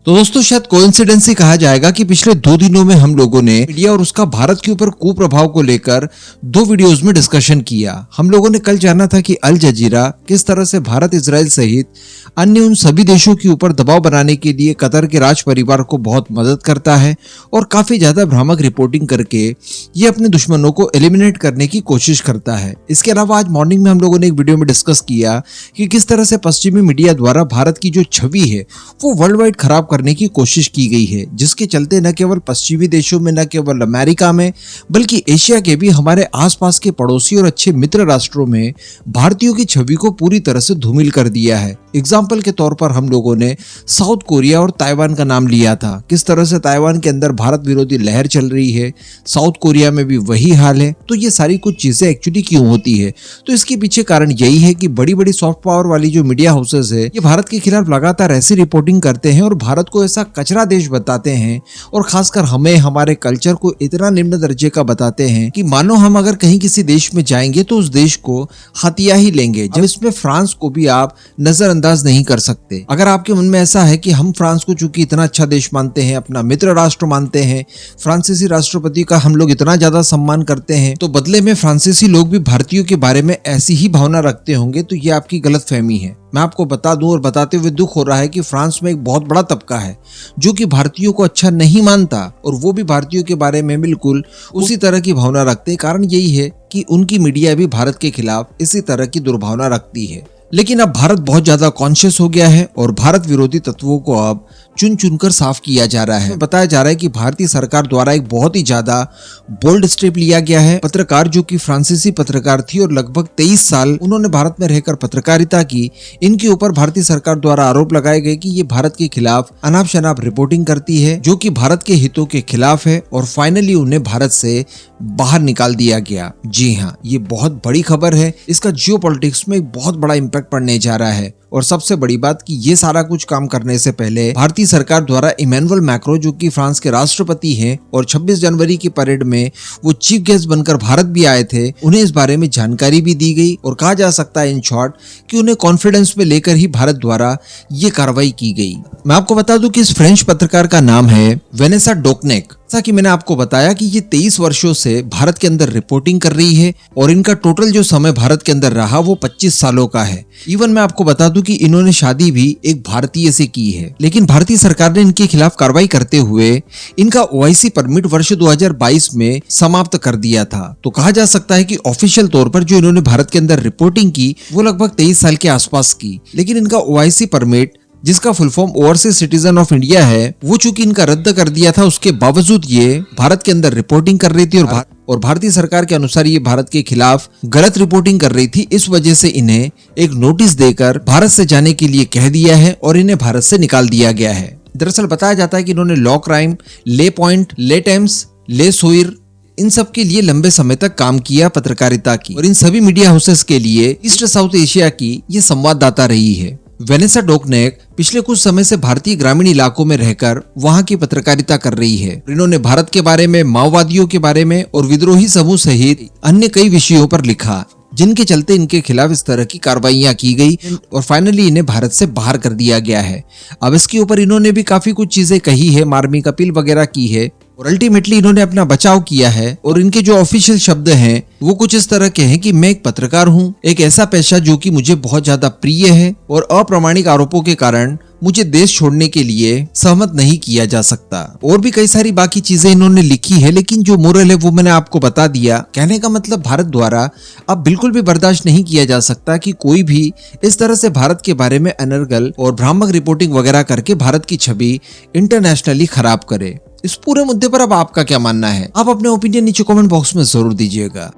तो दोस्तों शायद कोइंसिडेंस ही कहा जाएगा कि पिछले 2 दिनों में हम लोगों ने मीडिया और उसका भारत के ऊपर कुप्रभाव को लेकर 2 वीडियोस में डिस्कशन किया। हम लोगों ने कल जाना था कि अल जजीरा किस तरह से भारत, इजराइल सहित अन्य उन सभी देशों के ऊपर दबाव बनाने के लिए कतर के राज परिवार को बहुत मदद करता है और काफी ज्यादा भ्रामक रिपोर्टिंग करके ये अपने दुश्मनों को एलिमिनेट करने की कोशिश करता है। इसके अलावा आज मॉर्निंग में हम लोगों ने एक वीडियो में डिस्कस किया कि किस तरह से पश्चिमी मीडिया द्वारा भारत की जो छवि है वो वर्ल्ड वाइड खराब करने की कोशिश की गई है, जिसके चलते न केवल पश्चिमी देशों में, न केवल अमेरिका में, बल्कि एशिया के भी हमारे आसपास के पड़ोसी और अच्छे मित्र राष्ट्रों में भारतीयों की छवि को पूरी तरह से धूमिल कर दिया है। एग्जाम्पल के तौर पर हम लोगों ने साउथ कोरिया और ताइवान का नाम लिया था। किस तरह से ताइवान के अंदर भारत विरोधी लहर चल रही है, साउथ कोरिया में भी वही हाल है। तो ये सारी कुछ चीजें एक्चुअली क्यों होती है? तो इसके पीछे कारण यही है कि बड़ी बड़ी सॉफ्ट पावर वाली जो मीडिया हाउसेस है ये भारत के खिलाफ लगातार ऐसी रिपोर्टिंग करते हैं और भारत को ऐसा कचरा देश बताते हैं और खासकर हमें, हमारे कल्चर को इतना निम्न दर्जे का बताते हैं कि मानो हम अगर कहीं किसी देश में जाएंगे तो उस देश को हथिया ही लेंगे। जब इसमें फ्रांस को भी आप नजरअंदाज नहीं कर सकते। अगर आपके मन में ऐसा है कि हम फ्रांस को चूंकि इतना अच्छा देश मानते हैं, अपना मित्र राष्ट्र मानते हैं, फ्रांसीसी राष्ट्रपति का हम लोग इतना ज्यादा सम्मान करते हैं, तो बदले में फ्रांसीसी लोग भी भारतीयों के बारे में ऐसी ही भावना रखते होंगे, तो ये आपकी गलतफहमी है। मैं आपको बता दूं और बताते हुए दुख हो रहा है कि फ्रांस में एक बहुत बड़ा तबका है जो कि भारतीयों को अच्छा नहीं मानता और वो भी भारतीयों के बारे में बिल्कुल उसी तरह की भावना रखते हैं। कारण यही है कि उनकी मीडिया भी भारत के खिलाफ इसी तरह की दुर्भावना रखती है। लेकिन अब भारत बहुत ज्यादा कॉन्शियस हो गया है और भारत विरोधी तत्वों को अब चुन चुनकर साफ किया जा रहा है। बताया जा रहा है कि भारतीय सरकार द्वारा एक बहुत ही ज्यादा बोल्ड स्टेप लिया गया है। पत्रकार जो कि फ्रांसीसी पत्रकार थी और लगभग 23 साल उन्होंने भारत में रहकर पत्रकारिता की, इनके ऊपर भारतीय सरकार द्वारा आरोप लगाए गए कि ये भारत के खिलाफ अनाप शनाप रिपोर्टिंग करती है जो कि भारत के हितों के खिलाफ है और फाइनली उन्हें भारत से बाहर निकाल दिया गया। जी हाँ, ये बहुत बड़ी खबर है। इसका जियोपॉलिटिक्स में एक बहुत बड़ा इम्पैक्ट पड़ने जा रहा है। और सबसे बड़ी बात कि ये सारा कुछ काम करने से पहले भारतीय सरकार द्वारा इमैनुअल मैक्रों जो कि फ्रांस के राष्ट्रपति हैं और 26 जनवरी की परेड में वो चीफ गेस्ट बनकर भारत भी आए थे, उन्हें इस बारे में जानकारी भी दी गई और कहा जा सकता है इन शॉर्ट कि उन्हें कॉन्फिडेंस में लेकर ही भारत द्वारा ये कार्रवाई की गई। मैं आपको बता दूं कि इस फ्रेंच पत्रकार का नाम है वेनेसा डोकनेक। जैसा कि मैंने आपको बताया कि ये 23 वर्षों से भारत के अंदर रिपोर्टिंग कर रही है और इनका टोटल जो समय भारत के अंदर रहा वो 25 सालों का है। इवन मैं आपको बता दूं कि इन्होंने शादी भी एक भारतीय से की है। लेकिन भारतीय सरकार ने इनके खिलाफ कार्रवाई करते हुए इनका ओआईसी परमिट वर्ष 2022 में समाप्त कर दिया था। तो कहा जा सकता है कि ऑफिशियल तौर पर जो इन्होंने भारत के अंदर रिपोर्टिंग की वो लगभग 23 साल के आसपास की। लेकिन इनका ओआईसी परमिट, जिसका full form overseas citizen of India है, वो चूंकि इनका रद्द कर दिया था, उसके बावजूद ये भारत के अंदर रिपोर्टिंग कर रही थी और भारतीय सरकार के अनुसार ये भारत के खिलाफ गलत रिपोर्टिंग कर रही थी। इस वजह से इन्हें एक नोटिस देकर भारत से जाने के लिए कह दिया है और इन्हें भारत से निकाल दिया गया है। दरअसल बताया जाता है कि इन्होंने लॉ क्राइम, ले पॉइंट, ले टेम्स, ले सोइर, इन सब के लिए लंबे समय तक काम किया पत्रकारिता की और इन सभी मीडिया हाउसेस के लिए ईस्ट साउथ एशिया की ये संवाददाता रही है। वेनेसा डोकनेक पिछले कुछ समय से भारतीय ग्रामीण इलाकों में रहकर वहां की पत्रकारिता कर रही है। इन्होंने भारत के बारे में, माओवादियों के बारे में और विद्रोही समूह सहित अन्य कई विषयों पर लिखा, जिनके चलते इनके खिलाफ इस तरह की कार्रवाइयां की गई और फाइनली इन्हें भारत से बाहर कर दिया गया है। अब इसके ऊपर इन्होंने भी काफी कुछ चीजें कही है, मार्मिक अपील वगैरह की है और अल्टीमेटली इन्होंने अपना बचाव किया है। और इनके जो ऑफिशियल शब्द हैं वो कुछ इस तरह के हैं कि मैं एक पत्रकार हूं, एक ऐसा पेशा जो कि मुझे बहुत ज्यादा प्रिय है और अप्रामाणिक आरोपों के कारण मुझे देश छोड़ने के लिए सहमत नहीं किया जा सकता। और भी कई सारी बाकी चीजें इन्होंने लिखी है, लेकिन जो मोरल है वो मैंने आपको बता दिया। कहने का मतलब भारत द्वारा अब बिल्कुल भी बर्दाश्त नहीं किया जा सकता कि कोई भी इस तरह से भारत के बारे में अनर्गल और भ्रामक रिपोर्टिंग वगैरह करके भारत की छवि इंटरनेशनली खराब करे। इस पूरे मुद्दे पर अब आपका क्या मानना है? आप अपने ओपिनियन नीचे कमेंट बॉक्स में जरूर दीजिएगा।